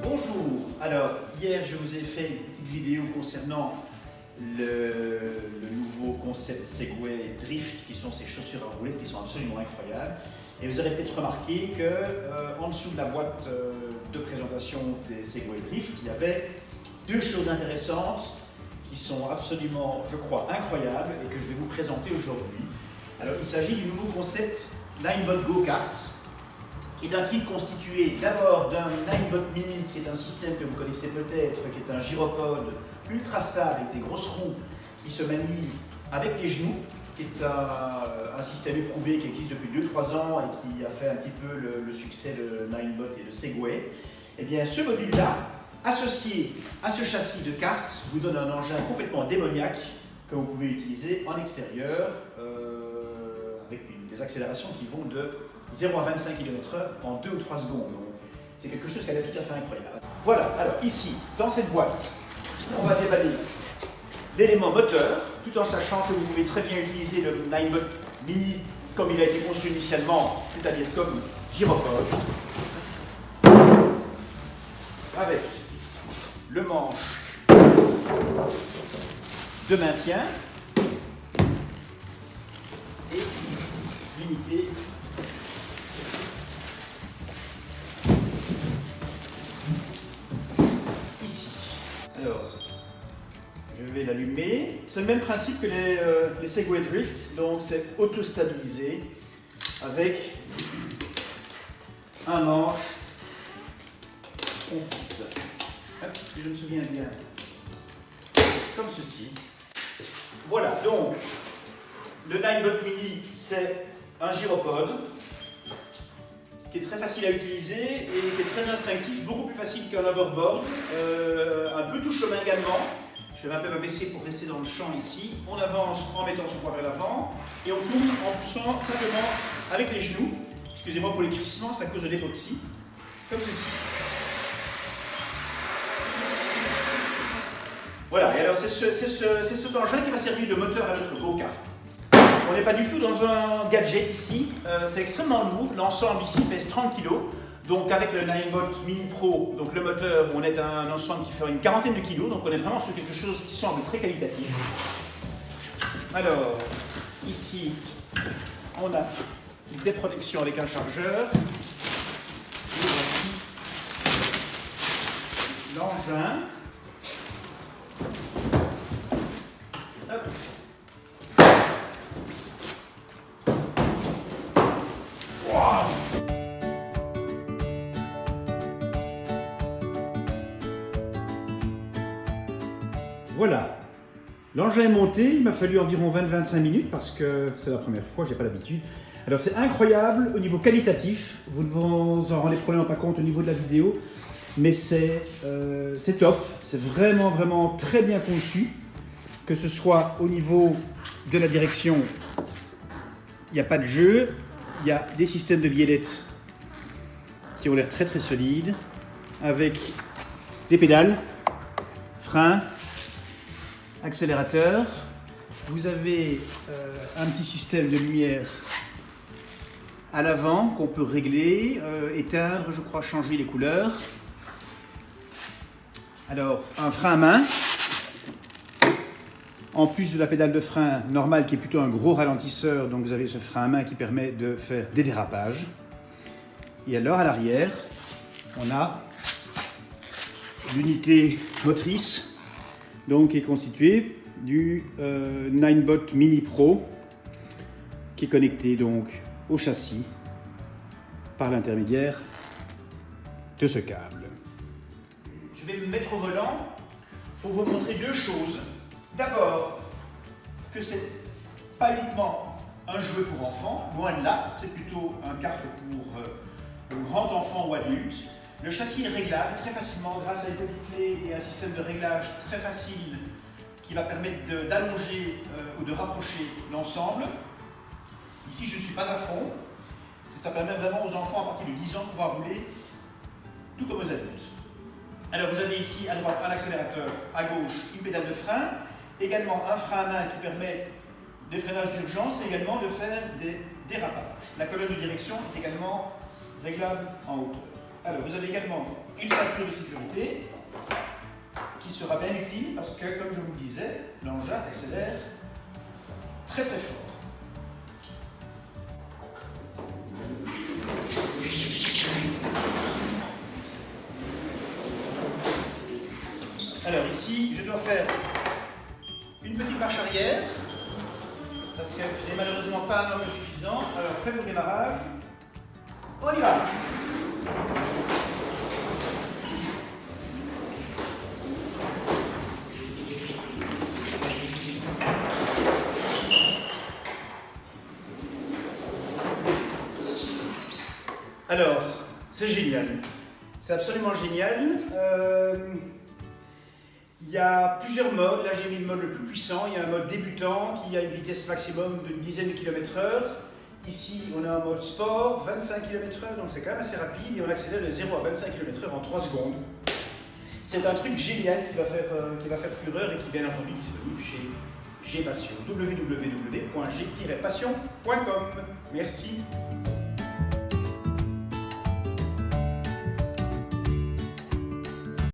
Bonjour, alors hier je vous ai fait une petite vidéo concernant le nouveau concept Segway Drift, qui sont ces chaussures à roulettes qui sont absolument incroyables. Et vous aurez peut-être remarqué qu'en dessous de la boîte de présentation des Segway Drift, il y avait deux choses intéressantes qui sont absolument, je crois, incroyables et que je vais vous présenter aujourd'hui. Alors il s'agit du nouveau concept Ninebot Go-Kart, qui est un kit constitué d'abord d'un Ninebot Mini, qui est un système que vous connaissez peut-être, qui est un gyropode ultra stable avec des grosses roues qui se manient avec les genoux, qui est un système éprouvé qui existe depuis 2-3 ans et qui a fait un petit peu le succès de Ninebot et de Segway. Et bien ce module-là, associé à ce châssis de kart, vous donne un engin complètement démoniaque que vous pouvez utiliser en extérieur avec des accélérations qui vont de 0 à 25 km/h en 2 ou 3 secondes. C'est quelque chose qui a l'air tout à fait incroyable. Voilà, alors ici, dans cette boîte, on va déballer l'élément moteur, tout en sachant que vous pouvez très bien utiliser le Ninebot Mini comme il a été conçu initialement, c'est-à-dire comme gyropode, avec le manche de maintien et l'unité ici. Alors, je vais l'allumer. C'est le même principe que les Segway Drift, donc c'est auto-stabilisé avec un manche qu'on fixe. Hop, si je me souviens bien, comme ceci. Voilà, donc le Ninebot Mini, c'est un gyropode qui est très facile à utiliser et qui est très instinctif, beaucoup plus facile qu'un hoverboard, un peu tout chemin également. Je vais un peu m'abaisser pour rester dans le champ ici. On avance en mettant son poids vers l'avant et on tourne en poussant simplement avec les genoux. Excusez-moi pour les crissements, c'est à cause de l'époxy, comme ceci. Voilà, et alors c'est cet engin qui va servir de moteur à notre go-kart. On n'est pas du tout dans un gadget ici, c'est extrêmement lourd, l'ensemble ici pèse 30 kg. Donc avec le Ninebot Mini Pro, donc le moteur, on est un ensemble qui fait une quarantaine de kilos, donc on est vraiment sur quelque chose qui semble très qualitatif. Alors, ici, on a des protections avec un chargeur. Et voici l'engin. Hop. Voilà, l'engin est monté, il m'a fallu environ 20-25 minutes parce que c'est la première fois, j'ai pas l'habitude. Alors c'est incroyable au niveau qualitatif, vous ne vous en rendez probablement pas compte au niveau de la vidéo, mais c'est top, c'est vraiment très bien conçu, que ce soit au niveau de la direction, il n'y a pas de jeu, il y a des systèmes de biellettes qui ont l'air très solides, avec des pédales, freins, accélérateur. Vous avez un petit système de lumière à l'avant qu'on peut régler, éteindre, je crois, changer les couleurs. Alors, un frein à main, en plus de la pédale de frein normale qui est plutôt un gros ralentisseur, donc vous avez ce frein à main qui permet de faire des dérapages. Et alors, à l'arrière, on a l'unité motrice, donc qui est constitué du Ninebot Mini Pro, qui est connecté donc au châssis par l'intermédiaire de ce câble. Je vais me mettre au volant pour vous montrer deux choses. D'abord, que c'est pas uniquement un jouet pour enfants, loin de là, c'est plutôt un kart pour grand enfant ou adulte. Le châssis est réglable très facilement grâce à une petite clé et un système de réglage très facile qui va permettre d'allonger ou de rapprocher l'ensemble. Ici, je ne suis pas à fond. Ça permet vraiment aux enfants à partir de 10 ans de pouvoir rouler tout comme aux adultes. Alors vous avez ici à droite un accélérateur, à gauche une pédale de frein, également un frein à main qui permet des freinages d'urgence et également de faire des dérapage. La colonne de direction est également réglable en hauteur. Alors, vous avez également une ceinture de sécurité qui sera bien utile parce que, comme je vous le disais, l'engin accélère très très fort. Alors ici, je dois faire une petite marche arrière parce que je n'ai malheureusement pas un angle suffisant. Alors, prêt pour le démarrage, on y va! Alors, c'est génial. C'est absolument génial. Il y a plusieurs modes. Là, j'ai mis le mode le plus puissant. Il y a un mode débutant qui a une vitesse maximum d'une dizaine de km/h. Ici, on a un mode sport, 25 km/h, donc c'est quand même assez rapide. Et on accélère de 0 à 25 km/h en 3 secondes. C'est un truc génial qui va faire fureur et qui est bien entendu disponible chez G-Passion. www.g-passion.com. Merci.